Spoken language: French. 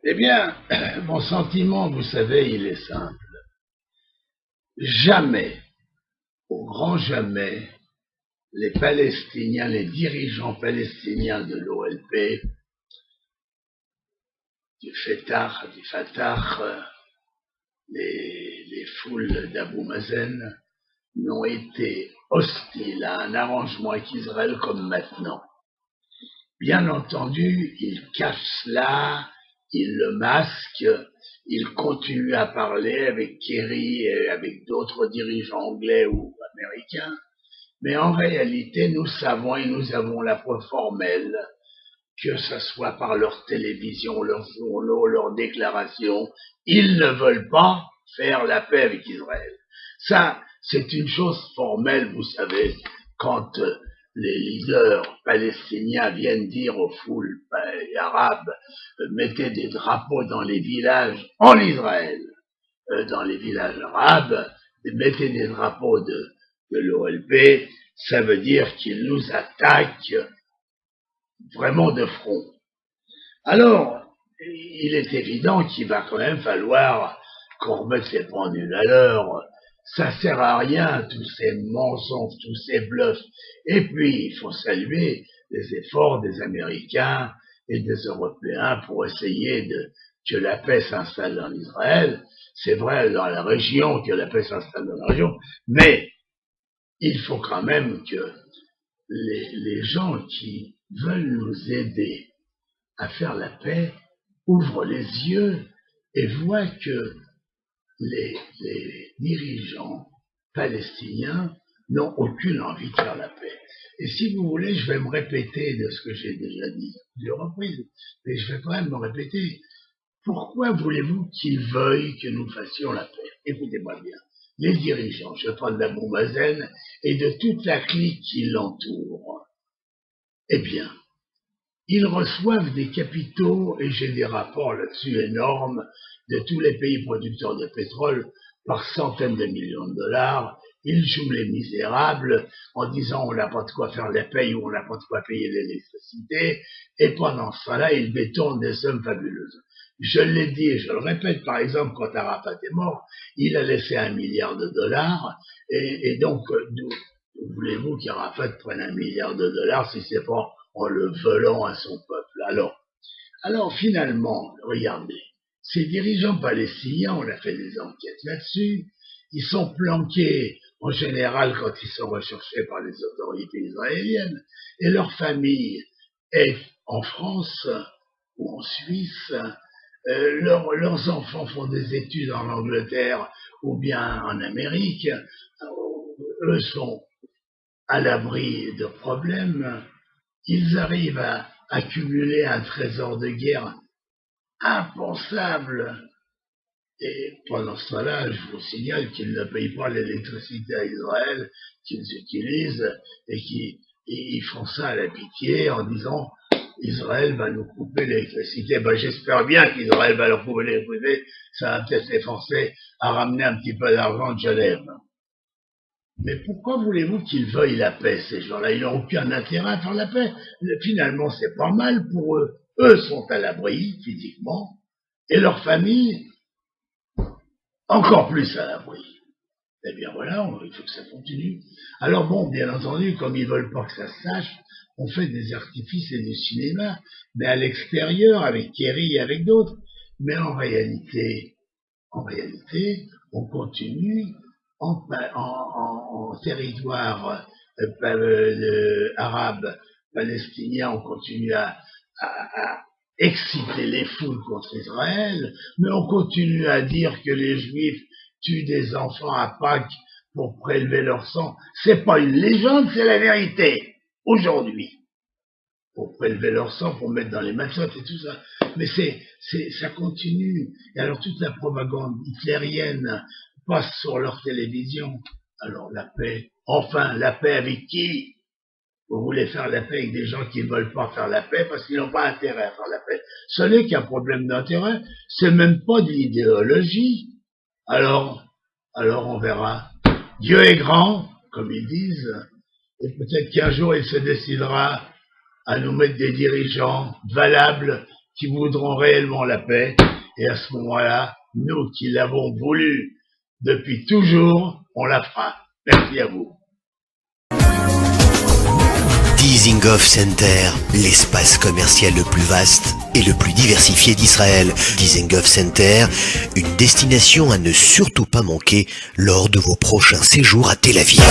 Eh bien, mon sentiment, vous savez, il est simple. Jamais, au grand jamais, les Palestiniens, les dirigeants palestiniens de l'OLP, du Fatah, les foules d'Abou Mazen, n'ont été hostiles à un arrangement avec Israël comme maintenant. Bien entendu, ils cachent cela, ils le masquent, ils continuent à parler avec Kerry et avec d'autres dirigeants anglais ou américains, mais en réalité, nous savons et nous avons la preuve formelle, que ce soit par leur télévision, leurs journaux, leurs déclarations, ils ne veulent pas faire la paix avec Israël. Ça, c'est une chose formelle, vous savez, quand les leaders palestiniens viennent dire aux foules arabes, mettez des drapeaux dans les villages en Israël, dans les villages arabes, mettez des drapeaux de l'OLP, ça veut dire qu'ils nous attaquent vraiment de front. Alors, il est évident qu'il va quand même falloir qu'on remette les pendules à l'heure. Ça sert à rien, tous ces mensonges, tous ces bluffs. Et puis, il faut saluer les efforts des Américains et des Européens pour essayer que la paix s'installe en Israël. C'est vrai dans la région, que la paix s'installe dans la région, mais il faut quand même que les gens qui veulent nous aider à faire la paix ouvrent les yeux et voient que les dirigeants palestiniens n'ont aucune envie de faire la paix. Et si vous voulez, je vais me répéter de ce que j'ai déjà dit plusieurs reprises, mais je vais quand même me répéter. Pourquoi voulez-vous qu'ils veuillent que nous fassions la paix? Écoutez-moi bien. Les dirigeants, je parle d'Abou Mazen et de toute la clique qui l'entoure, eh bien, ils reçoivent des capitaux, et j'ai des rapports là-dessus énormes, de tous les pays producteurs de pétrole par centaines de millions de dollars. Ils jouent les misérables en disant on n'a pas de quoi faire les payes ou on n'a pas de quoi payer l'électricité, et pendant ce temps-là, ils détournent des sommes fabuleuses. Je l'ai dit et je le répète, par exemple, quand Arafat est mort, il a laissé 1 milliard de dollars, et donc, d'où voulez-vous qu'Arafat prenne 1 milliard de dollars si c'est pas en le volant à son peuple? Alors finalement, regardez, ces dirigeants palestiniens, on a fait des enquêtes là-dessus, ils sont planqués en général quand ils sont recherchés par les autorités israéliennes, et leur famille est en France ou en Suisse, leurs enfants font des études en Angleterre ou bien en Amérique, eux sont à l'abri de problèmes, ils arrivent à accumuler un trésor de guerre impensable. Et pendant ce temps-là, je vous signale qu'ils ne payent pas l'électricité à Israël, qu'ils utilisent et qu'ils font ça à la pitié en disant Israël va nous couper l'électricité. Ben, j'espère bien qu'Israël va leur couper l'électricité. Ça va peut-être les forcer à ramener un petit peu d'argent de Genève. Mais pourquoi voulez-vous qu'ils veuillent la paix, ces gens-là? Ils n'ont aucun intérêt à faire la paix. Finalement, c'est pas mal pour eux. Eux sont à l'abri, physiquement, et leur famille, encore plus à l'abri. Eh bien voilà, il faut que ça continue. Alors bon, bien entendu, comme ils veulent pas que ça se sache, on fait des artifices et du cinéma, mais à l'extérieur, avec Kerry et avec d'autres. Mais en réalité, on continue en territoire arabe palestinien, on continue à exciter les foules contre Israël, mais on continue à dire que les Juifs tuent des enfants à Pâques pour prélever leur sang. C'est pas une légende, c'est la vérité. Aujourd'hui, pour prélever leur sang, pour mettre dans les matzot et tout ça. Mais ça continue. Et alors toute la propagande hitlérienne passe sur leur télévision. Alors la paix, enfin la paix avec qui? Vous voulez faire la paix avec des gens qui ne veulent pas faire la paix parce qu'ils n'ont pas intérêt à faire la paix. Ce n'est qu'un problème d'intérêt, c'est même pas de l'idéologie. Alors on verra. Dieu est grand, comme ils disent, et peut-être qu'un jour il se décidera à nous mettre des dirigeants valables qui voudront réellement la paix. Et à ce moment-là, nous qui l'avons voulu depuis toujours, on la fera. Merci à vous. Dizengoff Center, l'espace commercial le plus vaste et le plus diversifié d'Israël. Dizengoff Center, une destination à ne surtout pas manquer lors de vos prochains séjours à Tel Aviv.